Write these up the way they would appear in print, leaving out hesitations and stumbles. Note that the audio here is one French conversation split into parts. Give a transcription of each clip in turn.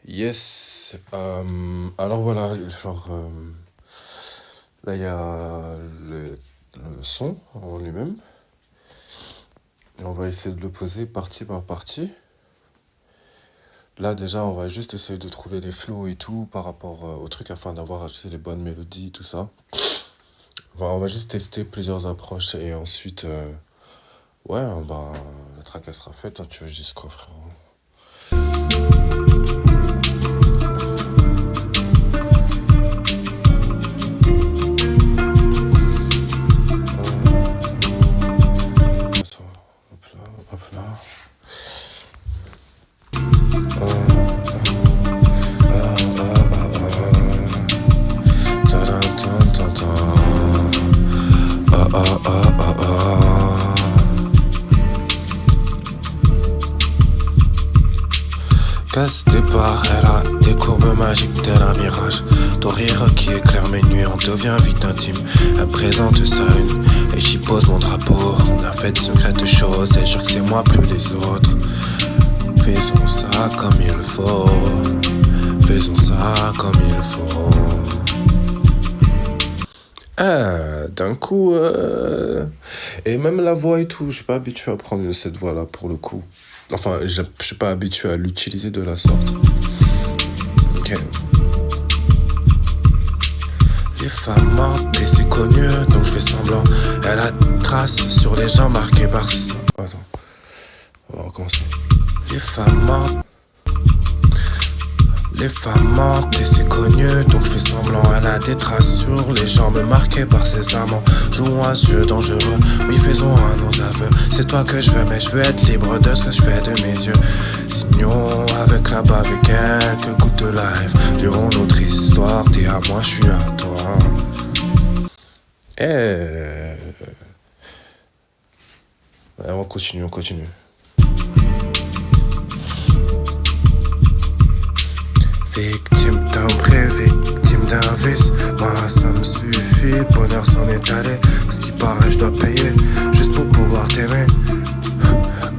Yes. Alors voilà, là il y a le son en lui-même. Et on va essayer de le poser partie par partie. Là déjà, on va juste essayer de trouver les flows et tout par rapport au truc afin d'avoir acheté les bonnes mélodies, tout ça. On va juste tester plusieurs approches et ensuite, ouais, la track elle sera faite. Hein, tu veux juste quoi, frérot? Attends, hop là, hop là. Tadam, tam, tam, tam. Ah, ah, ah, ah, ah. Casse départ, elle a des courbes magiques tel un mirage. Ton rire qui éclaire mes nuits, on devient vite intime. Elle présente sa lune et j'y pose mon drapeau. On a fait de secrètes choses et jure que c'est moi plus les autres. Faisons ça comme il faut. Faisons ça comme il faut. Ah, d'un coup, et même la voix et tout, je suis pas habitué à prendre cette voix-là pour le coup. Enfin, je suis pas habitué à l'utiliser de la sorte. Ok. Les femmes mentent et c'est connu, donc je fais semblant. Elle a des traces sur les gens marquées par ça. Attends, on va recommencer. Les femmes mentent. Les femmes mentent et c'est connu, donc je fais semblant. Elle a des traces sur les jambes marquées par ses amants. Jouons à ce jeu dangereux, oui faisons un nos aveux. C'est toi que je veux, mais je veux être libre de ce que je fais de mes yeux. Signons avec la bave et quelques gouttes de live. Lions notre histoire, t'es à moi, je suis à toi. Ouais, on continue, on continue. Victime d'un prêt, victime d'un vice. Moi ça me suffit, le bonheur s'en est allé. Ce qui paraît je dois payer, juste pour pouvoir t'aimer.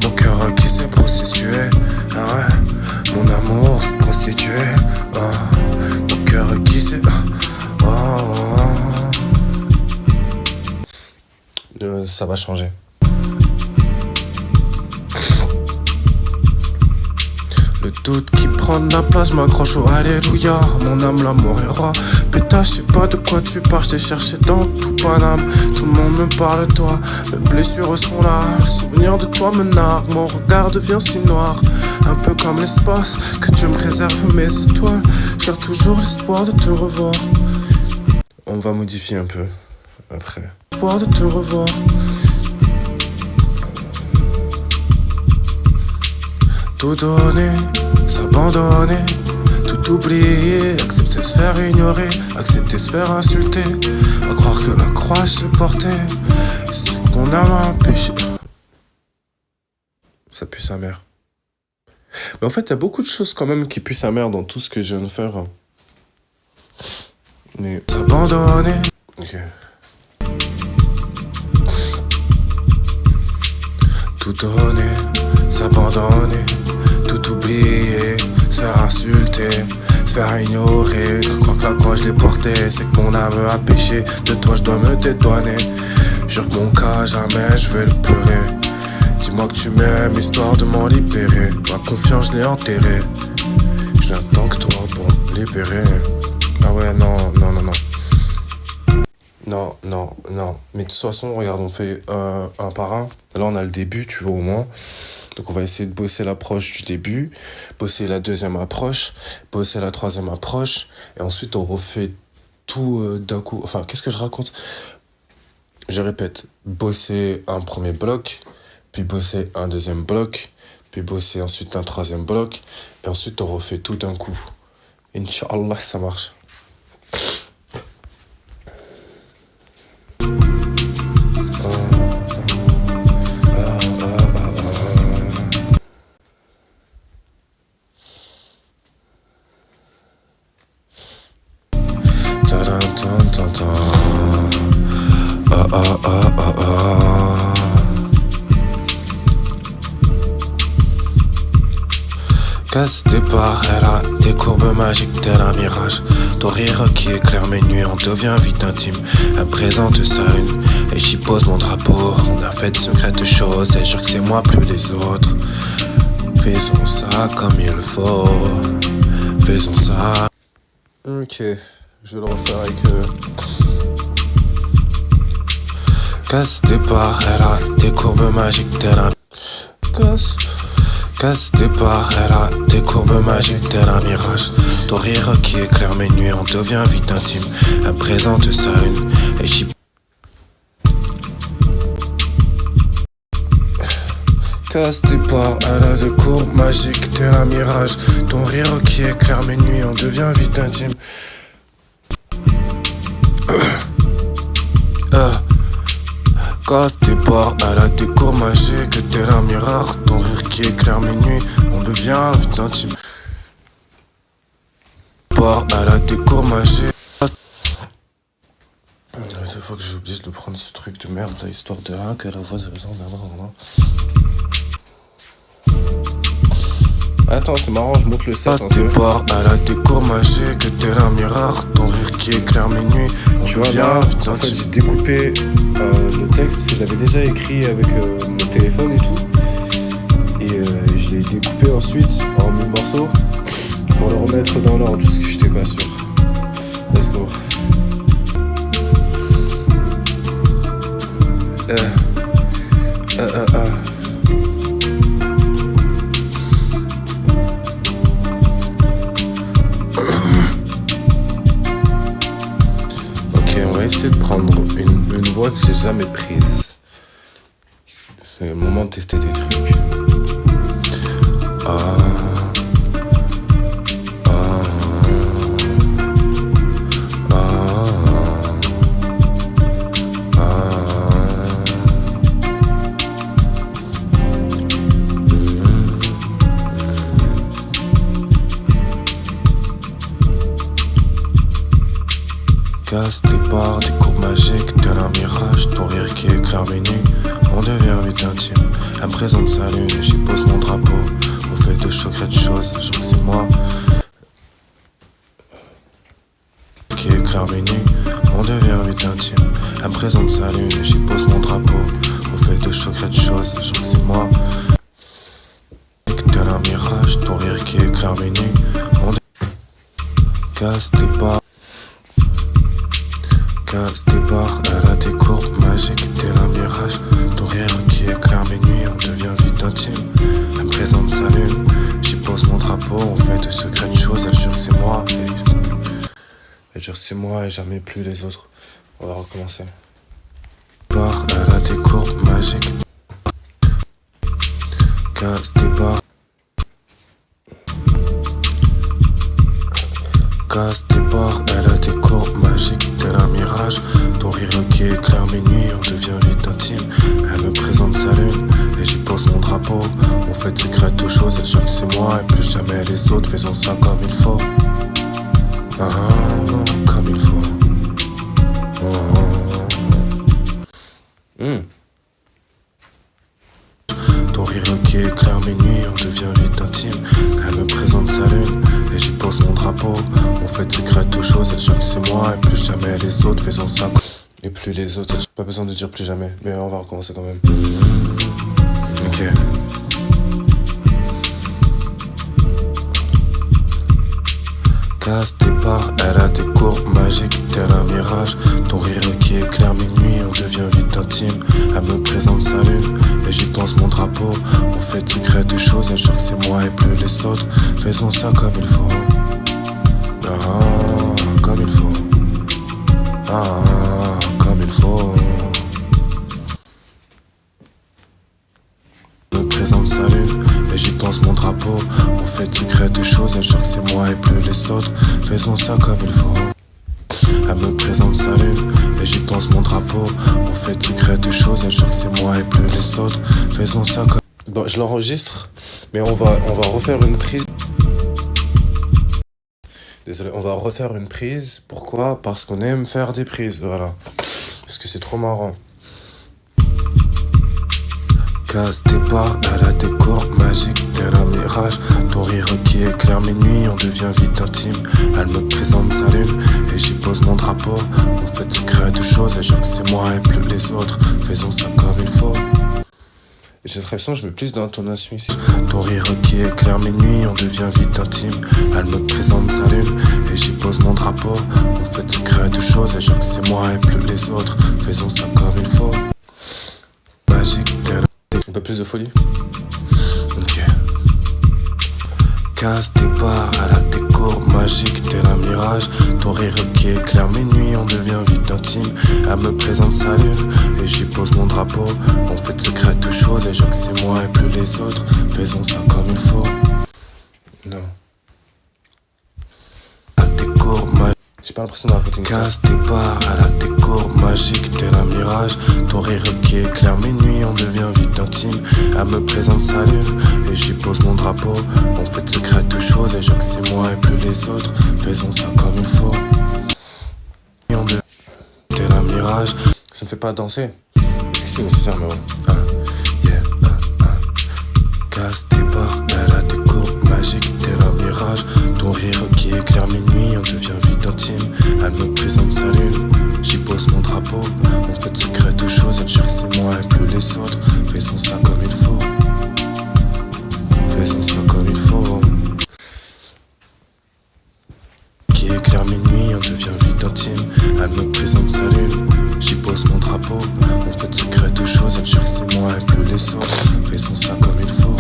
Mon cœur qui s'est prostitué, ah ouais. Mon amour s'est prostitué, ah. Mon cœur qui s'est... Ça va changer. Le doute qui prend de la place, m'accroche au alléluia. Mon âme, l'amour est roi. Putain, je sais pas de quoi tu parles, je t'ai cherché dans tout Paname. Tout le monde me parle de toi, mes blessures sont là. Le souvenir de toi me nargue, mon regard devient si noir. Un peu comme l'espace, que Dieu me réserve mes étoiles. J'ai toujours l'espoir de te revoir. On va modifier un peu, après. L'espoir de te revoir. Tout donner, s'abandonner, tout oublier, accepter se faire ignorer, accepter se faire insulter, à croire que la croix se portait, c'est qu'on a un péché. Ça pue sa mère. Mais en fait, il y a beaucoup de choses quand même qui puent sa mère dans tout ce que je viens de faire. Mais s'abandonner. Ok. Tout donner, s'abandonner, tout oublier, se faire insulter, se faire ignorer, croire que la croix je l'ai portée, c'est que mon âme a péché, de toi je dois me dédouaner. Jure que mon cas jamais je vais le pleurer. Dis-moi que tu m'aimes histoire de m'en libérer. Ma confiance je l'ai enterrée. Je n'attends que toi pour me libérer. Ah ouais non. Non. Mais de toute façon, regarde, on fait un par un. Là, on a le début, tu vois, au moins. Donc, on va essayer de bosser l'approche du début, bosser la deuxième approche, bosser la troisième approche. Et ensuite, on refait tout d'un coup. Enfin, qu'est-ce que je raconte? Je répète, bosser un premier bloc, puis bosser un deuxième bloc, puis bosser ensuite un troisième bloc. Et ensuite, on refait tout d'un coup. Inch'Allah, ça marche. Casse départ, elle a des courbes magiques tel un mirage. Ton rire qui éclaire mes nuits, on devient vite intime. Elle me présente sa lune et j'y pose mon drapeau. On a fait de secrètes choses, elle jure que c'est moi plus les autres. Faisons ça comme il faut. Faisons ça. Ok, je vais le refaire avec Casse départ, elle a des courbes magiques tel un Casse départ, elle a des courbes magiques tel un mirage. Ton rire qui éclaire mes nuits, on devient vite intime. Elle me présente sa lune et j'y Casse départ, elle a des courbes magiques tel un mirage. Ton rire qui éclaire mes nuits, on devient vite intime. Casse départ, elle a des courbes magiques tel un mirage. Ton rire qui éclaire mes nuits, on devient vite intime. Elle a des courbes magiques. Cette fois que j'ai oublié de prendre ce truc de merde là, histoire de rien que la voix de Attends, c'est marrant, je monte le set. Départ, elle a des cours magiques, tel un mirage. Ton rire qui éclaire mes nuits. Tu vois, là, en fait, j'ai découpé le texte parce que je l'avais déjà écrit avec mon téléphone et tout. Et je l'ai découpé ensuite en 1000 morceaux pour le remettre dans l'ordre parce que j'étais pas sûr. Let's go. Ok, on va essayer de prendre une voix que j'ai jamais prise. C'est le moment de tester des trucs. Casse départ, des courbes magiques, tel un mirage. Ton rire qui éclaire mes nuits, on devient vite intime. Elle me présente sa lune et j'y pose mon drapeau. On fait de secrètes choses, genre c'est moi qui éclaire mes nuits, on devient vite intime. Elle me présente sa lune et j'y pose mon drapeau. On fait de secrètes choses, genre c'est moi tel un mirage. Ton rire qui éclaire mes nuits, on casse départ. Casse départ, elle a des courbes magiques tel un mirage. Ton rire qui éclaire mes nuits, on devient vite intime. Elle me présente sa lune, j'y pose mon drapeau. On fait de secrètes choses, elle jure que c'est moi. Elle jure que c'est moi et jamais plus les autres. On va recommencer. Départ, elle a des courbes magiques. Casse départ. Casse départ, elle a des courbes magiques tel un mirage. Ton rire qui éclaire mes nuits, on devient vite intime. Elle me présente sa lune et j'y pose mon drapeau. On fait de secrètes aux choses, elle jure que c'est moi et plus jamais les autres. Faisons ça comme il faut. Non, comme il faut. Ton rire qui éclaire mes nuits, on devient vite intime. Elle me présente sa lune et j'y pose mon drapeau. On fait de secrètes aux choses, elle jure que c'est moi et plus jamais les autres. Faisons ça. Et plus les autres, j'ai pas besoin de dire plus jamais. Mais on va recommencer quand même. Ok. Casse départ, elle a des courbes magiques tel un mirage. Ton rire qui éclaire mes nuits, on devient vite intime. Elle me présente sa lune et j'y pense mon drapeau. On fait de secrètes choses, elle jure que c'est moi et plus les autres. Faisons ça comme il faut. Comme il faut. Comme il faut. Elle me présente sa lune et j'y pense mon drapeau. On fait de secrètes choses, elle jure que c'est moi et plus les autres. Faisons ça comme il faut. Elle me présente sa lune et j'y pense mon drapeau. On fait de secrètes choses, elle jure que c'est moi et plus les autres. Faisons ça comme... Bon, je l'enregistre, mais on va refaire une prise. Désolé, on va refaire une prise. Pourquoi? Parce qu'on aime faire des prises, voilà. Parce que c'est trop marrant. Casse tes barres, elle a des courbes magiques, tel un mirage. Ton rire qui éclaire mes nuits, on devient vite intime. Elle me présente sa lune, et j'y pose mon drapeau. On fait secret de choses, et jure que c'est moi et plus les autres. Faisons ça comme il faut. Et cette réaction, je mets plus d'intonation ici. Ton rire qui éclaire mes nuits, on devient vite intime. Elle me présente sa lune, et j'y pose mon drapeau. On fait secret de choses, et jure que c'est moi et plus les autres. Faisons ça comme il faut. Magique, tel un peu plus de folie. Ok. Casse tes barres, elle a tes courbes magiques, tel un mirage. Ton rire qui éclaire mes nuits, on devient vite intime. Elle me présente sa lune, et j'y pose mon drapeau. On fait de secrètes choses, et jure que c'est moi et plus les autres. Faisons ça comme il faut. Non. À tes courbes magiques. J'ai pas l'impression d'avoir raconté une histoire. Casse tes barres, elle a tes courbes magiques, tel un mirage. Ton rire qui éclaire mes nuits, on devient vite intime. Elle me présente sa lune, et j'y pose mon drapeau. On fait de secrètes choses, et jure que c'est moi et plus les autres. Faisons ça comme il faut. Tel un mirage. Ça me fait pas danser. Est-ce que c'est nécessaire, mais bon. Yeah. Casse tes barres, elle a tes courbes magiques, tel un mirage. Ton rire qui éclaire mes nuits, on devient vite intime. Elle me présente sa lune, j'y pose mon drapeau. On fait de secrètes choses, elle jure que c'est moi et plus les autres. Faisons ça comme il faut. Faisons ça comme il faut. Qui éclaire mes nuits, on devient vite intime. Elle me présente sa lune, j'y pose mon drapeau. On fait de secrètes choses, elle jure que c'est moi et plus les autres. Faisons ça comme il faut.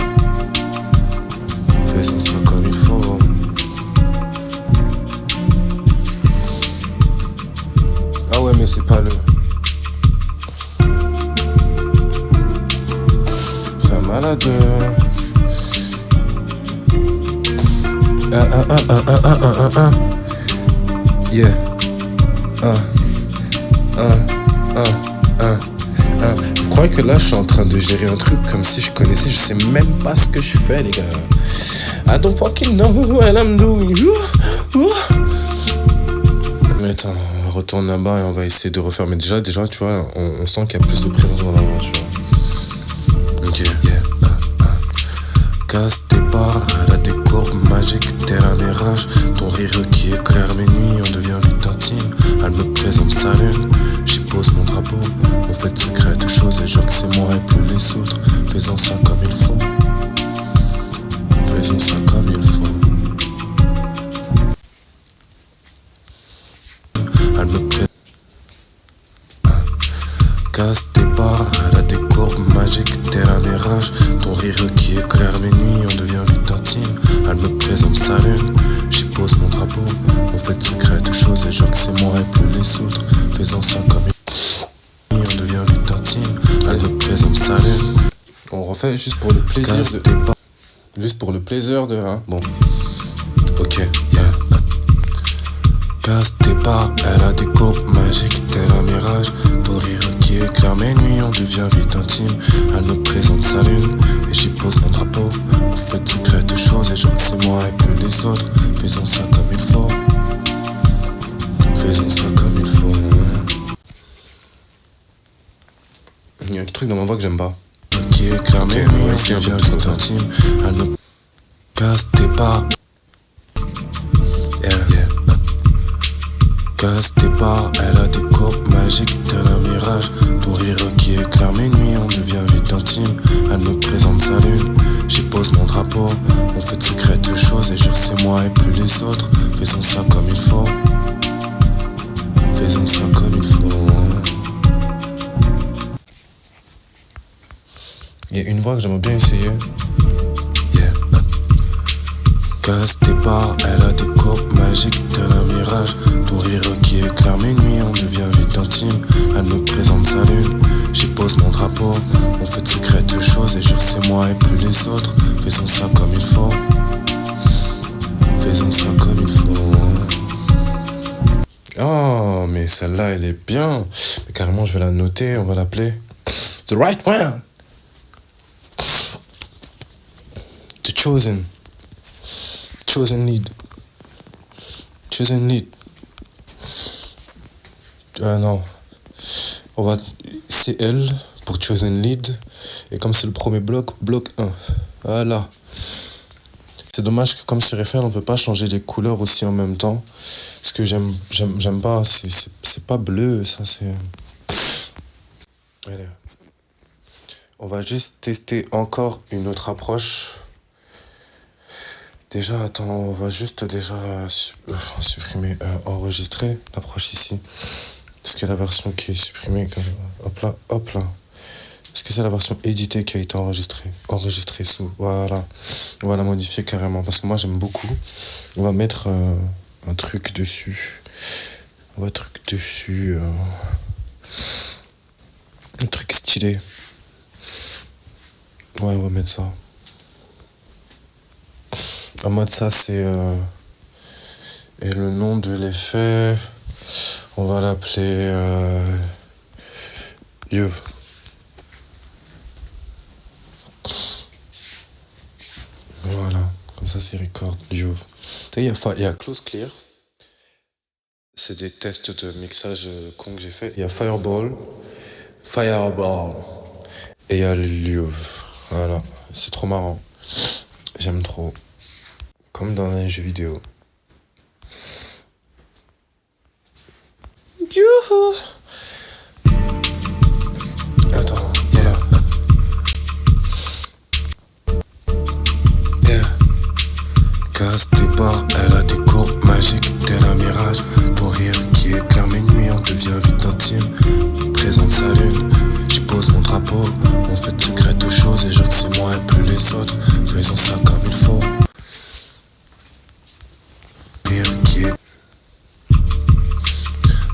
Faisons ça comme il faut. Ah ouais, mais c'est pas le... C'est un malade. Yeah. Vous croyez que là je suis en train de gérer un truc comme si je connaissais, je sais même pas ce que je fais, les gars. I don't fucking know what I'm doing. Mais attends, on retourne là-bas et on va essayer de refaire. Mais déjà tu vois, on sent qu'il y a plus de présence dans la voix, tu vois. Ok, yeah. Casse tes barres, elle a des courbes magiques, tel un mirage. Ton rire qui éclaire mes nuits, on devient vite intime. Elle me présente sa lune, j'y pose mon drapeau. On fait de secrètes choses, et jure que c'est moi et plus les autres. Faisons ça comme il faut. Faisons ça comme il faut. Elle me présente. Casse tes barres, elle a des courbes magiques, tel un mirage. Ton rire qui éclaire mes nuits, on devient vite intime. Elle me présente sa lune, j'y pose mon drapeau. On fait de secrètes choses, et jure que c'est moi et plus les autres. Faisons ça comme il faut. On devient vite intime. Elle me présente sa lune. On refait juste pour le plaisir de... Juste pour le plaisir de... Hein. Bon. Ok, yeah. Casse tes barres, elle a des courbes magiques, tel un mirage. Ton rire qui éclaire mes nuits, on devient vite intime. Elle me présente sa lune, et j'y pose mon drapeau. On fait de secrètes choses, et jure que c'est moi et plus les autres. Faisons ça comme il faut. Faisons ça comme il faut. Il y a un truc dans ma voix que j'aime pas. Qui éclaire mes nuits, on devient vite intime. Elle me casse tes barres. Yeah. Casse tes barres, elle a des courbes magiques, tel un mirage. Ton rire qui éclaire mes nuits, on devient vite intime. Elle me présente sa lune, j'y pose mon drapeau. On fait de secrètes choses, et jure que c'est moi et plus les autres. Faisons ça comme il faut. Faisons ça comme il faut. Il y a une voix que j'aimerais bien essayer. Yeah. Casse tes barres, elle a des courbes magiques, tel un mirage. Ton rire qui éclaire mes nuits, on devient vite intime. Elle me présente sa lune, j'y pose mon drapeau. On fait de secrètes choses, et jure que c'est moi et plus les autres. Faisons ça comme il faut. Faisons ça comme il faut. Oh, mais celle-là, elle est bien. Mais carrément, je vais la noter, on va l'appeler The Right One. The Chosen. Chosen Lead. Chosen Lead. Non. C'est elle pour Chosen Lead. Et comme c'est le premier bloc, bloc 1. Voilà. C'est dommage que comme sur FL, on peut pas changer les couleurs aussi en même temps. Parce que j'aime pas, c'est pas bleu, ça c'est... Allez. On va juste tester encore une autre approche. Déjà, attends, on va juste déjà supprimer, enregistrer l'approche ici. Parce que la version qui est supprimée, hop là, hop là. Parce que c'est la version éditée qui a été enregistrée. Enregistrée sous, voilà. On va la modifier carrément. Parce que moi, j'aime beaucoup. On va mettre un truc dessus. On va un truc dessus. Un truc stylé. Ouais, on va mettre ça. En mode ça, c'est... Et le nom de l'effet, on va l'appeler... Yo. Voilà, comme ça c'est record. Yo. Il y a Close Clear. C'est des tests de mixage con que j'ai fait. Il y a Fireball. Et il y a Liuv. Voilà, c'est trop marrant. J'aime trop. Comme dans les jeux vidéo. Youhou! Attends, voilà. Yeah. Casse tes barres, elle a des courbes magiques, tel un mirage. Ton rire qui éclaire mes nuits, on devient vite intime. Présente sa lune, j'y pose mon drapeau. On fait de secrètes choses et jure que c'est moi et plus les autres. Faisons ça comme il faut. Rire qui est...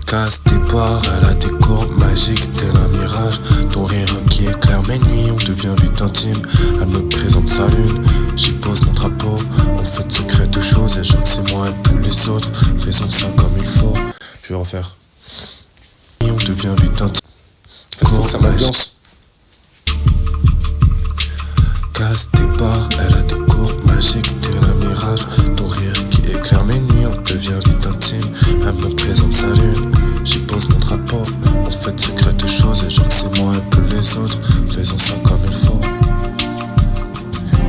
Casse tes barres, elle a des courbes magiques, tel un mirage. Ton rire qui éclaire mes nuits, on devient vite intime. Elle me présente sa lune, j'y pose mon drapeau. On fait de secrètes choses et jure que c'est moi et plus les autres. Faisons ça comme il faut. Je vais refaire. On devient vite intime. Cours ça m'ambiance. Casse tes barres, elle a des courbes magiques, tel un mirage. Ton rire qui éclaire mes nuits, on devient vite intime. Elle me présente sa lune, j'y pose mon drapeau. On fait de secrètes choses et genre que c'est moi et plus les autres. Faisons ça comme il faut.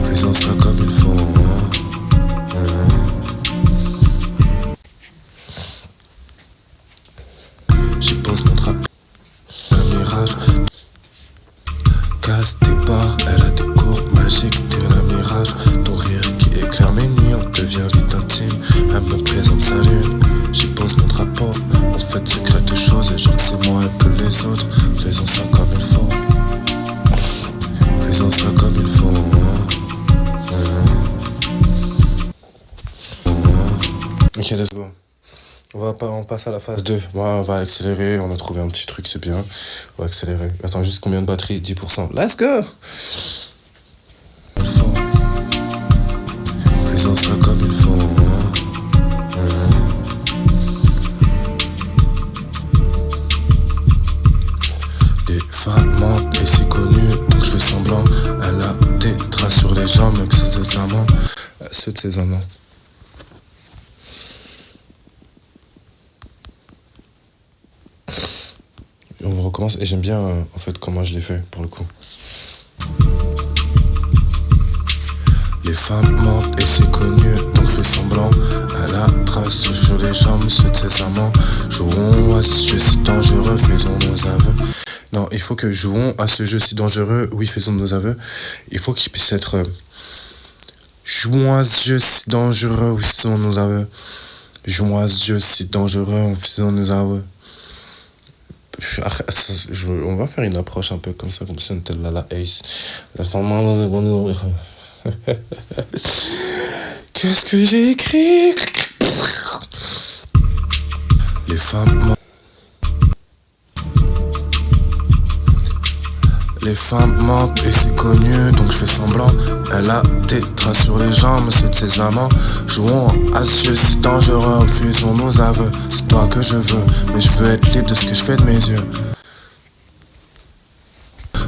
Faisons ça comme il faut. J'y pose mon drapeau. Un mirage. Casse tes barres, elle a des courbes magiques, tel un mirage. Ton rire qui éclaire mes nuits, on devient vite intime. Elle me présente sa lune, j'y pose mon drapeau. On fait de secrètes choses et genre que c'est moi et plus les autres. Faisons ça comme il faut. Faisons ça comme il faut. Ok, let's go. On passe à la phase 2. Bon, on va accélérer. On a trouvé un petit truc, c'est bien. On va accélérer. Attends, juste combien de batterie? 10%. Let's go! Il faut. Faisons ça comme il faut. Les femmes mentent et c'est connu, donc je fais semblant. Elle a des traces sur les jambes, que c'est ses amants. Ceux de ses amants. On recommence et j'aime bien en fait comment je l'ai fait pour le coup. Les femmes mentent et c'est connu, donc fais semblant. Elle a trace sur les jambes, ceux de ses amants. Jouons à ce jeu si dangereux, faisons nos aveux. Non, il faut que jouons à ce jeu si dangereux, oui, faisons nos aveux. Il faut qu'il puisse être jouons à ce jeu si dangereux, oui, faisons nos aveux. Jouons à ce jeu si dangereux, faisons nos aveux. On va faire une approche un peu comme ça, comme si on était là, la Ace. Qu'est-ce que j'ai écrit? Les femmes. Les femmes mentent et c'est connu, donc je fais semblant. Elle a des traces sur les jambes, ceux de ses amants. Jouons à ce jeu, c'est dangereux, faisons nos aveux. C'est toi que je veux, mais je veux être libre de ce que je fais de mes yeux.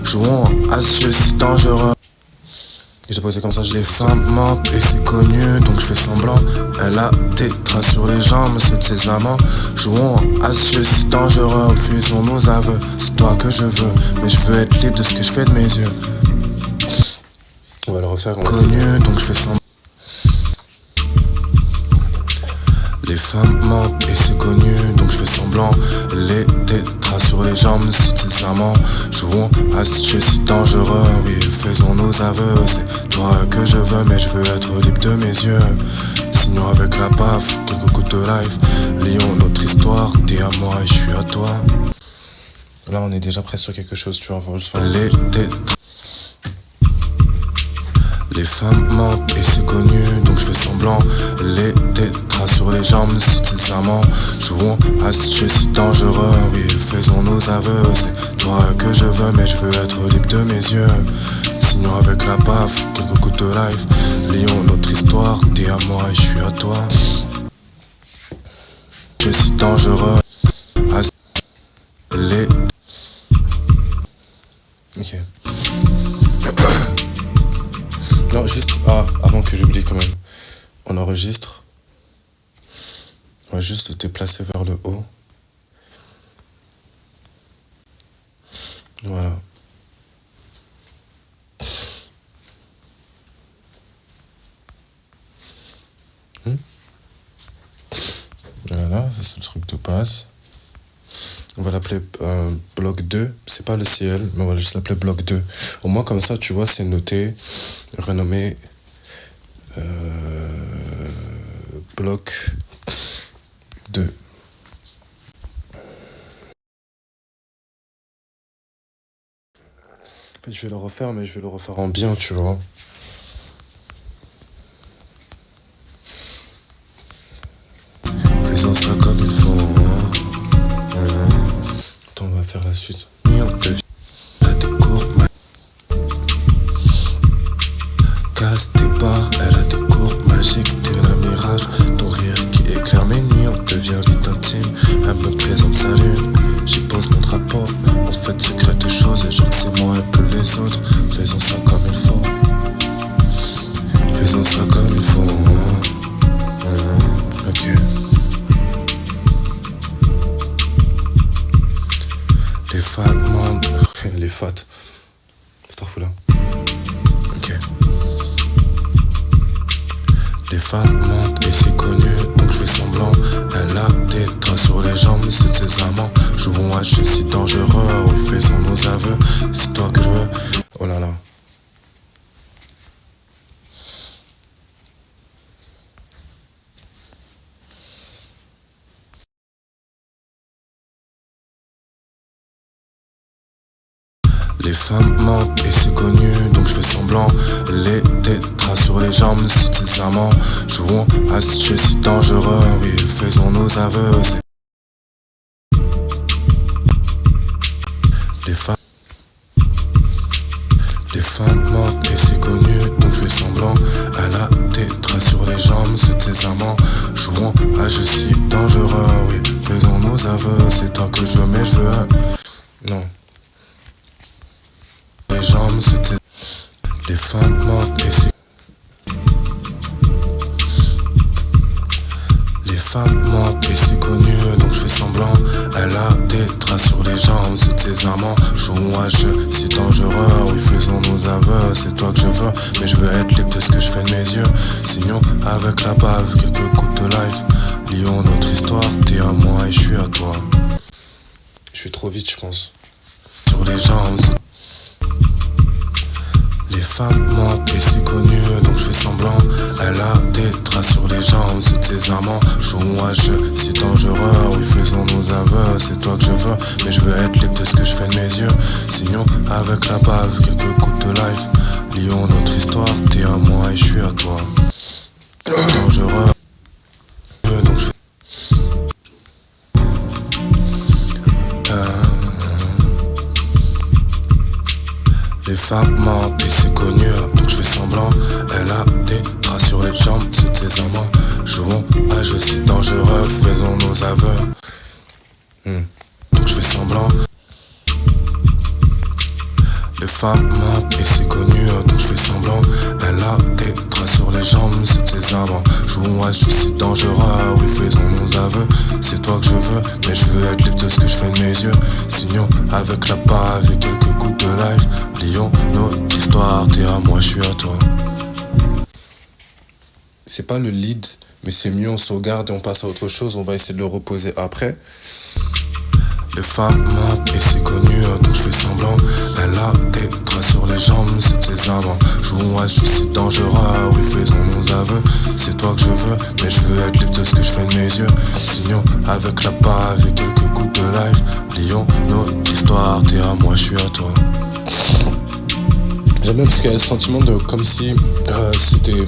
Jouons à ce jeu, c'est dangereux. Et j'ai posé comme ça, les femmes mentent et c'est connu, donc je fais semblant. Elle a des traces sur les jambes, c'est de ses amants. Jouons à ce jeu si dangereux, faisons nos aveux. C'est toi que je veux, mais je veux être libre de ce que je fais de mes yeux. On va le refaire, on va connu, donc je fais semblant. Les femmes mentent et c'est connu, donc je fais semblant. Les tétras sur les jambes, c'est de ses amants. Jouons à ce jeu si dangereux, oui, faisons nos aveux. C'est toi que je veux, mais je veux être libre de mes yeux. Signons avec la baffe, quelques coups de life. Lions notre histoire, t'es à moi et je suis à toi. Là on est déjà presque sur quelque chose, tu vois. Les tétras. Les femmes mentent et c'est connu, donc je fais semblant. Les tétras sur les jambes, c'est de ses amants. Jouons à ce jeu si dangereux, oui, faisons nos aveux. C'est toi que je veux, mais je veux être libre de mes yeux. Signons avec la baffe, quelques coups de life. Lions notre histoire, t'es à moi et je suis à toi. Jeu si dangereux. Les... Ok. Non, juste, avant que j'oublie quand même, on enregistre. On va juste te déplacer vers le haut. Voilà. Voilà, ça c'est le truc de base. On va l'appeler bloc 2. C'est pas le ciel, mais on va juste l'appeler bloc 2. Au moins comme ça, tu vois, c'est noté. Renommé bloc 2. En fait, je vais le refaire, mais je vais le refaire en bien, tu vois. Faisons ça comme il faut. Attends, on va faire la suite. La décour, casse tes barres, elle a des courbes magiques, t'es un mirage. Ton rire qui éclaire mes nuits, on devient vite intime. Elle me présente sa lune, j'y pose mon drapeau. On fait de secrètes choses et genre que c'est moi et plus les autres. Faisons ça comme il faut. Faisons ça comme il faut. Ok. Les fat mentent. Les fat. Starfoula. Ok. Les femmes mentent et c'est connu, donc je fais semblant. Elle a des traces sur les jambes, c'est de ses amants. Jouons à jeu si dangereux, oui, faisons nos aveux. C'est toi que je veux. Oh là là. Les femmes mentent et c'est connu, donc je fais semblant. Les tétras sur les jambes, c'est de ses amants. Jouons à ce jeu si dangereux, oui, faisons nos aveux. Les femmes mentent et c'est connu, donc je fais semblant. Elle a des traces sur les jambes, c'est de ses amants. Jouons à jeu si dangereux, oui, faisons nos aveux. C'est toi que je veux, mais je veux un... Non. Les jambes, c'est les femmes mentent et c'est... Les femmes mentent et c'est connu, donc je fais semblant. Elle a des traces sur les jambes, c'est de ses amants. Jouons à jeu, si dangereux, oui, faisons nos aveux. C'est toi que je veux, mais je veux être libre de ce que je fais de mes yeux. Signons avec la bave, quelques coups de life. Lions notre histoire, t'es à moi et je suis à toi. Je suis trop vite, je pense. Sur les jambes, les femmes mentent et c'est connu, donc je fais semblant. Elle a des traces sur les jambes, c'est de ses amants. Jouons à jeu, si dangereux, oui, faisons nos aveux. C'est toi que je veux, mais je veux être libre de ce que je fais de mes yeux. Signons avec la bave, quelques coups de life. Lions notre histoire, t'es à moi et je suis à toi. Dangereux, donc je fais... Les femmes mentent et c'est connu, donc je fais semblant. Elle a des traces sur les jambes, c'est de ses amants. Jouons à jeu si dangereux, faisons nos aveux. Donc je fais semblant. Les femmes mentent et c'est connu, donc je fais semblant. Elle a des traces sur les jambes, c'est de ses amants. Joue à c'est dangereux, oui faisons nos aveux. C'est toi que je veux, mais je veux être libre de ce que je fais de mes yeux. Signons avec la pave et quelques gouttes de live. Lions notre histoire, t'es à moi, je suis à toi. C'est pas le lead, mais c'est mieux, on sauvegarde et on passe à autre chose. On va essayer de le reposer après. Les femmes mentent et c'est connu, donc je fais semblant. Elle a des traces sur les jambes, c'est de ses amants. Joue à c'est dangereux, oui faisons nos aveux. C'est toi que je veux, mais je veux être libre de ce que je fais de mes yeux. Signons avec la pave et quelques gouttes de live. Lions notre histoire, t'es à moi, je suis à toi. J'aime bien parce qu'il y a le sentiment de comme si c'était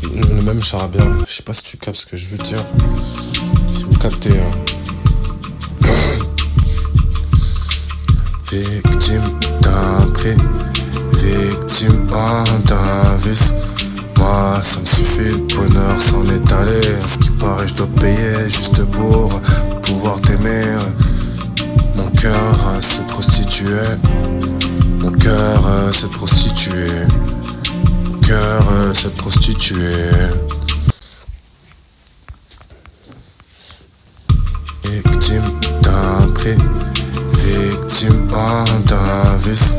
le même charabia. Je sais pas si tu captes ce que je veux dire. Si vous captez. Victime d'un prix, victime d'un vice. Moi ça me suffit, le bonheur s'en est allé. À ce qui paraît je dois payer juste pour pouvoir t'aimer. Mon cœur s'est prostitué. Mon cœur s'est prostitué. Mon cœur s'est prostitué. Victime d'un prix, victime d'un vice.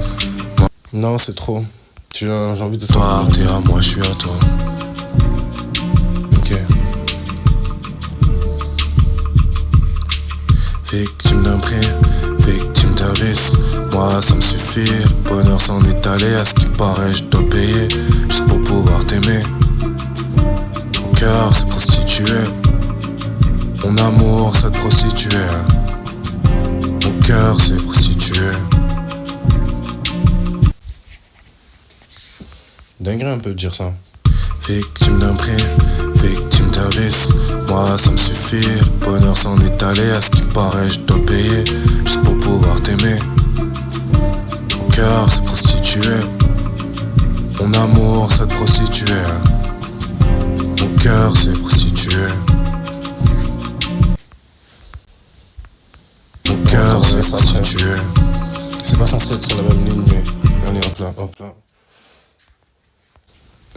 Non, c'est trop. J'ai envie de toi. T'es à moi, je suis à toi. Ok. Victime d'un prix, victime d'un vice. Moi, ça me suffit. Le bonheur s'en est allé. À ce qui paraît, je dois payer juste pour pouvoir t'aimer. Mon cœur s'est prostitué. Mon amour s'est prostitué. Mon cœur s'est prostitué. Dinguerie un peu de dire ça. Victime d'un prix, victime d'un vice. Moi ça me suffit, le bonheur s'en est allé. À ce qui paraît je dois payer juste pour pouvoir t'aimer. Mon cœur s'est prostitué. Mon amour s'est prostitué. Mon cœur s'est prostitué. Mon cœur s'est prostitué. C'est pas censé être sur la même ligne, mais allez hop là, hop là.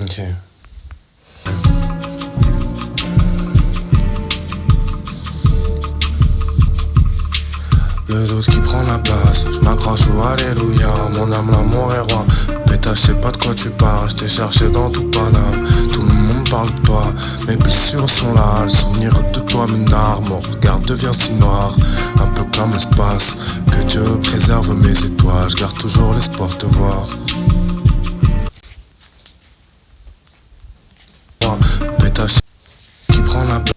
Ok. Le doute qui prend la place, je m'accroche au alléluia. Mon âme, l'amour est roi. Pétage, je sais pas de quoi tu parles. Je t'ai cherché dans tout Paname. Tout le monde parle de toi. Mes blessures sont là. Le souvenir de toi m'énerve. Mon regard devient si noir. Un peu comme l'espace. Que Dieu préserve mes étoiles. Je garde toujours l'espoir de te voir. Pétage qui prend la place.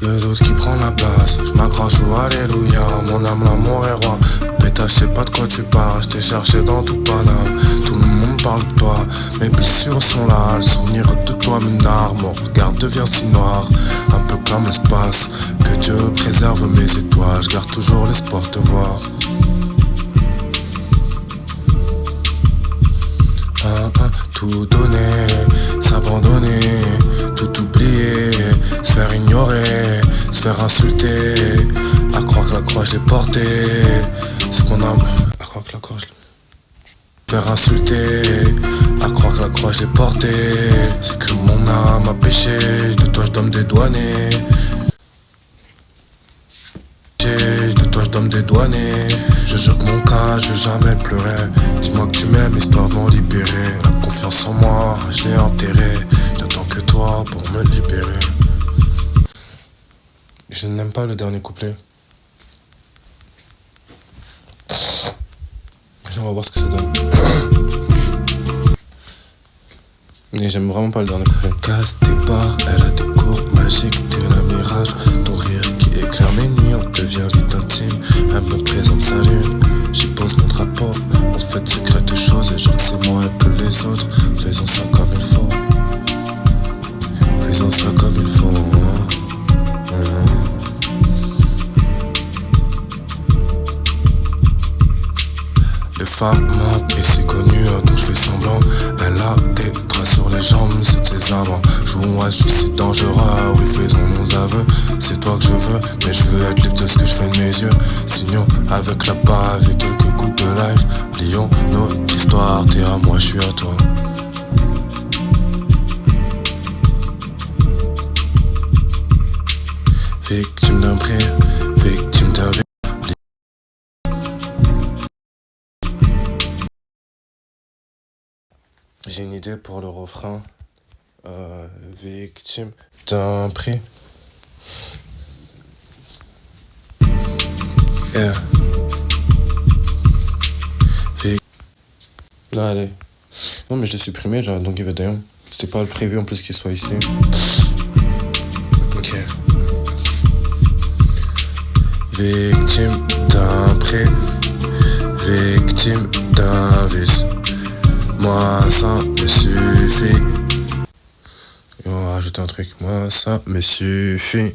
Le doute qui prend la place, je m'accroche au alléluia. Mon âme, l'amour est roi. Pétage, je sais pas de quoi tu parles. Je t'ai cherché dans tout Paname. Tout le monde parle de toi. Mes blessures sont là. Le souvenir de toi m'énerve. Mon regard devient si noir. Un peu comme l'espace. Que Dieu préserve mes étoiles. Je garde toujours l'espoir de te voir. Tout donner, s'abandonner, tout oublier, se faire ignorer, se faire insulter, à croire que la croix je l'ai portée, ce qu'on a, à croire que la croix je l'ai faire insulter, à croire que la croix je l'ai portée, c'est que mon âme a péché, de toi je dois me dédouaner. De toi je dois me dédouaner. Je jure que mon cas, je vais jamais pleurer. Dis-moi que tu m'aimes, histoire de m'en libérer. La confiance en moi, je l'ai enterrée. J'attends que toi pour me libérer. Je n'aime pas le dernier couplet. On va voir ce que ça donne. Mais j'aime vraiment pas le dernier couplet. Casse tes barres, elle a des cours magiques, t'es un mirage. Ton rire qui éclaire mes nuits, on devient vite intime. Elle me présente sa lune, j'y pose mon drapeau. On fait de secrètes choses et genre que c'est moi et plus les autres. Faisons ça comme il faut. Faisons ça comme il faut. Les femmes mentent et c'est connu, donc je fais semblant. Elle a des traces sur les les jambes, c'est tes amants. Joue-moi, je suis si dangereux, oui, faisons nos aveux. C'est toi que je veux, mais je veux être libre de ce que je fais de mes yeux. Signons avec la bave et quelques coups de live. Lions notre histoire, t'es à moi, je suis à toi. Victime d'un prix, victime d'un viol. J'ai une idée pour le refrain. Victime d'un prix. Yeah. Là, allez. Non, mais je l'ai supprimé, là, donc il va d'ailleurs. C'était pas le prévu en plus qu'il soit ici. Ok. Victime d'un prix. Victime d'un vice. Moi, ça me suffit. Et on va rajouter un truc. Moi, ça me suffit.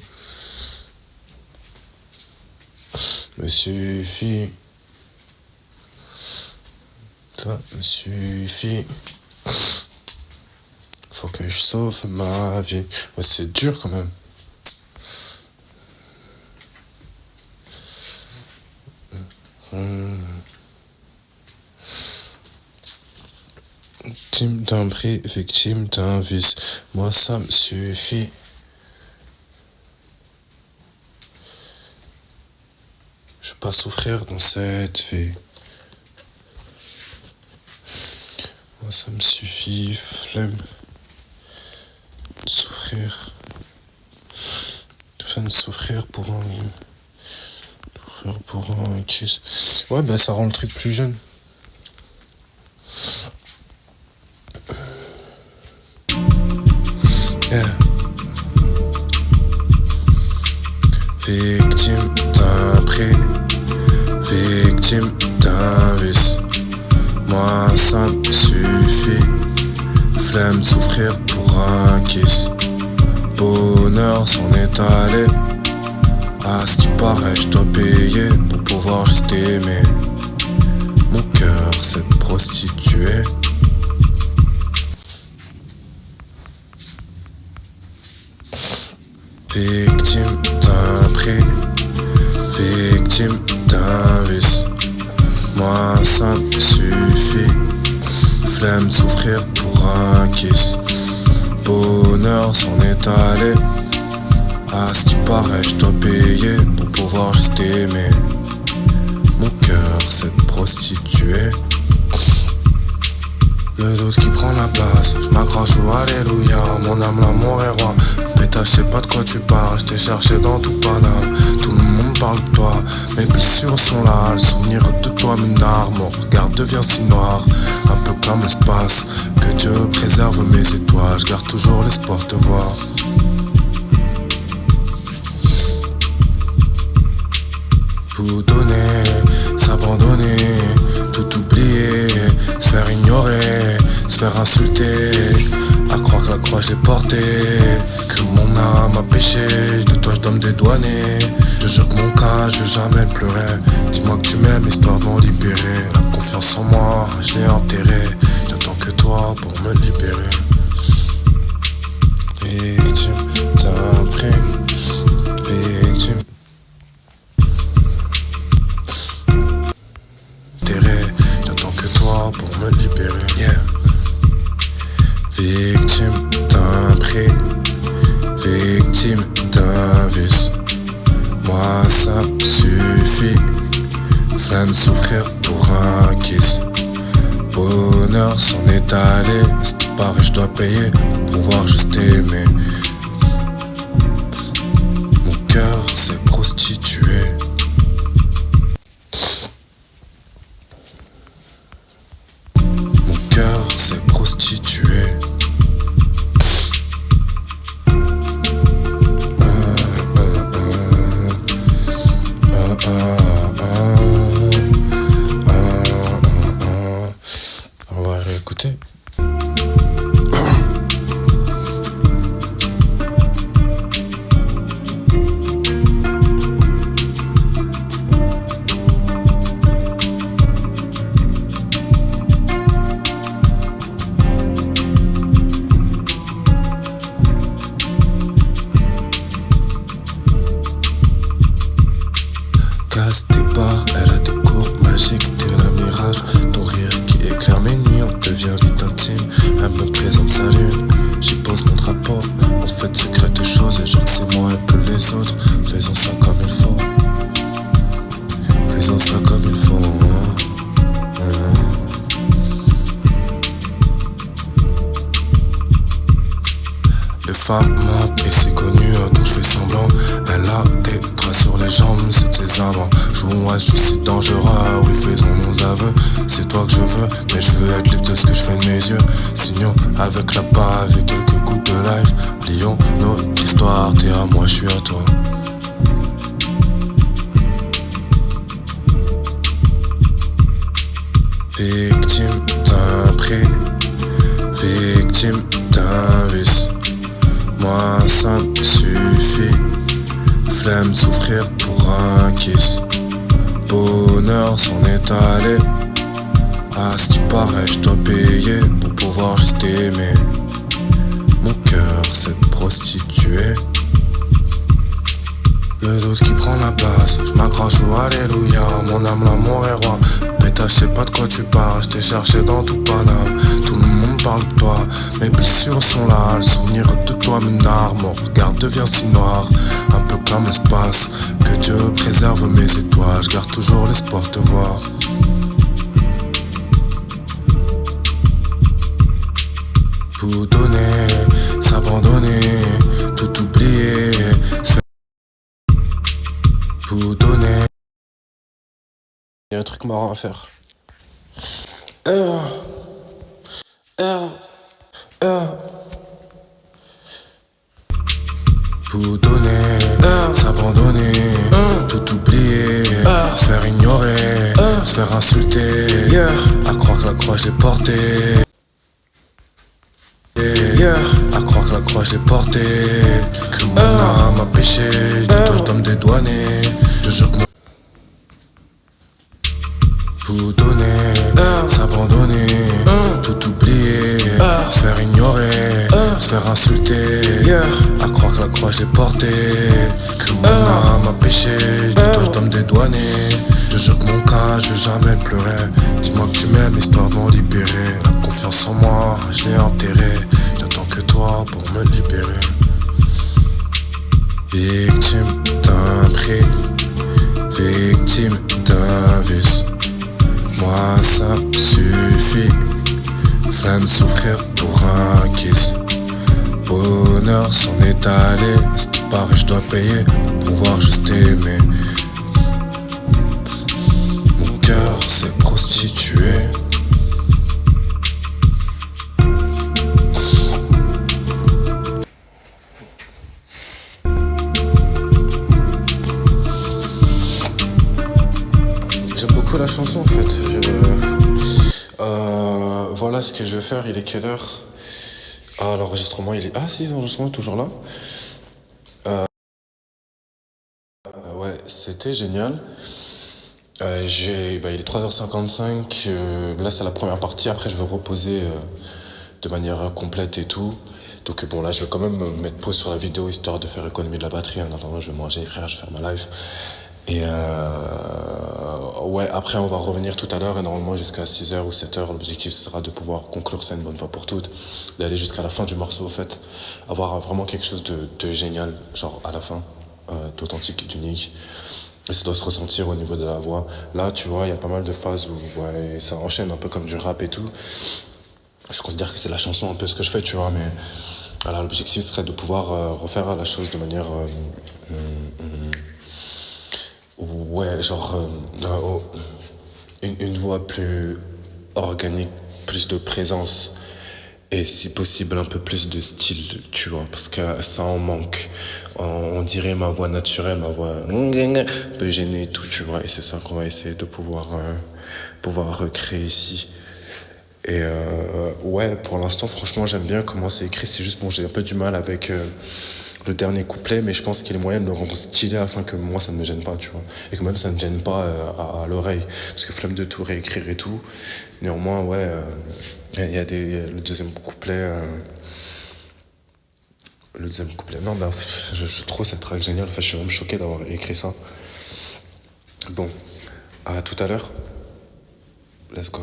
Me suffit. Ça me suffit. Faut que je sauve ma vie. Ouais, c'est dur quand même. Victime d'un prix, victime d'un vice. Moi, ça me suffit. Je veux pas souffrir dans cette vie. Moi, ça me suffit. Flemme de souffrir. Enfin, de souffrir pour un kiss. Ouais, bah, ça rend le truc plus jeune. Yeah. Victime d'un prix, victime d'un vice. Moi, ça me suffit. Flemme de souffrir pour un kiss. Bonheur s'en est allé. À ce qui paraît, je dois payer pour pouvoir juste aimer. Mon cœur s'est prostitué. Victime d'un prix, victime d'un vice. Moi, ça me suffit. Flemme de souffrir pour un kiss. Bonheur s'en est allé. À ce qui paraît, je dois payer pour pouvoir juste aimer. Mon cœur s'est prostitué. Le doute qui prend la place, je m'accroche au alléluia. Mon âme, l'amour est roi. Pétage, je sais pas de quoi tu parles. Je t'ai cherché dans tout Paname. Tout le monde parle de toi. Mes blessures sont là. Le souvenir de toi m'énerve. Mon regard devient si noir. Un peu comme l'espace. Que Dieu préserve mes étoiles. Je garde toujours l'espoir de te voir. Tout donner, s'abandonner, tout oublier, se faire ignorer, se faire insulter, à croire que la croix je l'ai portée, que mon âme a péché, de toi je dois me dédouaner. Je jure que mon cas, je veux jamais le pleurer. Dis-moi que tu m'aimes, histoire de m'en libérer. La confiance en moi, je l'ai enterrée. J'attends que toi pour me libérer. Victime d'un prix, victime. J'attends que toi pour me libérer. Yeah. Victime d'un prix, victime d'un vice. Moi ça me suffit. Flemme de souffrir pour un kiss. Bonheur s'en est allé. À ce qui paraît, je dois payer pour pouvoir juste aimer. Mon cœur s'est prostitué. C'est prostitué. On va réécouter. les autres, faisons ça comme il faut. Faisons ça comme il faut. Les femmes mentent et c'est connu, donc je fais semblant. Elle a des traces sur les jambes, c'est de ses amants. Joue-moi, je suis si dangereux, oui faisons nos aveux. C'est toi que je veux, mais je veux être libre de ce que je fais de mes yeux. Signons avec la bave et quelques coups de life. Lions notre histoire, t'es à moi, je suis à toi. Victime d'un prix, victime d'un vice. Moi ça me suffit. Flemme de souffrir pour un kiss. Bonheur s'en est allé. À ce qui paraît je dois payer pour pouvoir juste aimer. Mon cœur s'est prostitué. Le doute qui prend la place, je m'accroche au alléluia. Mon âme, l'amour est roi. Pétage, je sais pas de quoi tu parles, je t'ai cherché dans tout Paname. Tout le monde parle de toi, mes blessures sont là. Le souvenir de toi me narre, mon regard devient si noir. Un peu comme l'espace, que Dieu préserve mes étoiles. Je garde toujours l'espoir de te voir. Tout donner, s'abandonner, tout oublier, tout donner. Y'a un truc marrant à faire. Tout donner, s'abandonner, tout oublier, se faire ignorer, se faire insulter, à croire que la croix je l'ai portée. À croire que la croix je l'ai portée, que mon âme a péché, dis-toi je dois me dédouaner. Je jure que mon tout donner, s'abandonner, tout oublier, se faire ignorer, se faire insulter, à croire que la croix je l'ai portée, que mon âme a péché, dis-toi je dois me dédouaner. Je jure que mon cas, je vais jamais le pleurer. Dis-moi que tu m'aimes, histoire de m'en libérer. La confiance en moi, je l'ai enterrée. J'attends que toi pour me libérer. Victime d'un prix, victime d'un vice. Moi ça me suffit. Flemme de souffrir pour un kiss. Bonheur s'en est allé. À ce qui paraît, je dois payer pour pouvoir juste aimer. Mon cœur s'est prostitué. J'aime beaucoup la chanson en fait. Voilà ce que je vais faire. Il est quelle heure? Ah, l'enregistrement il est... Ah si, l'enregistrement est toujours là. Ouais, c'était génial. Il est 3h55. Là c'est la première partie. Après je vais reposer de manière complète et tout. Donc bon là je vais quand même mettre pause sur la vidéo histoire de faire économie de la batterie. En attendant je vais manger frère, je vais faire ma live. Et ouais, après on va revenir tout à l'heure et normalement jusqu'à 6h ou 7h, l'objectif sera de pouvoir conclure ça une bonne fois pour toutes, d'aller jusqu'à la fin du morceau au fait, avoir vraiment quelque chose de génial, genre à la fin, d'authentique, d'unique. Et ça doit se ressentir au niveau de la voix. Là tu vois, il y a pas mal de phases où ouais, ça enchaîne un peu comme du rap et tout. Je considère que c'est la chanson un peu ce que je fais, tu vois, mais voilà, l'objectif serait de pouvoir refaire la chose de manière... ouais, genre une voix plus organique, plus de présence et si possible un peu plus de style, tu vois, parce que ça en manque. On dirait ma voix naturelle, ma voix un peu gênée et tout, tu vois, et c'est ça qu'on va essayer de pouvoir recréer ici. Et ouais, pour l'instant, franchement, j'aime bien comment c'est écrit. C'est juste, bon, j'ai un peu du mal avec le dernier couplet, mais je pense qu'il est moyen de le rendre stylé afin que moi, ça ne me gêne pas, tu vois. Et que même ça ne gêne pas à l'oreille. Parce que flemme de tout réécrire et tout. Néanmoins, ouais, il y a le deuxième couplet... le deuxième couplet... Non, mais je trouve cette track géniale. Enfin, je suis même choqué d'avoir écrit ça. Bon, à tout à l'heure. Let's go.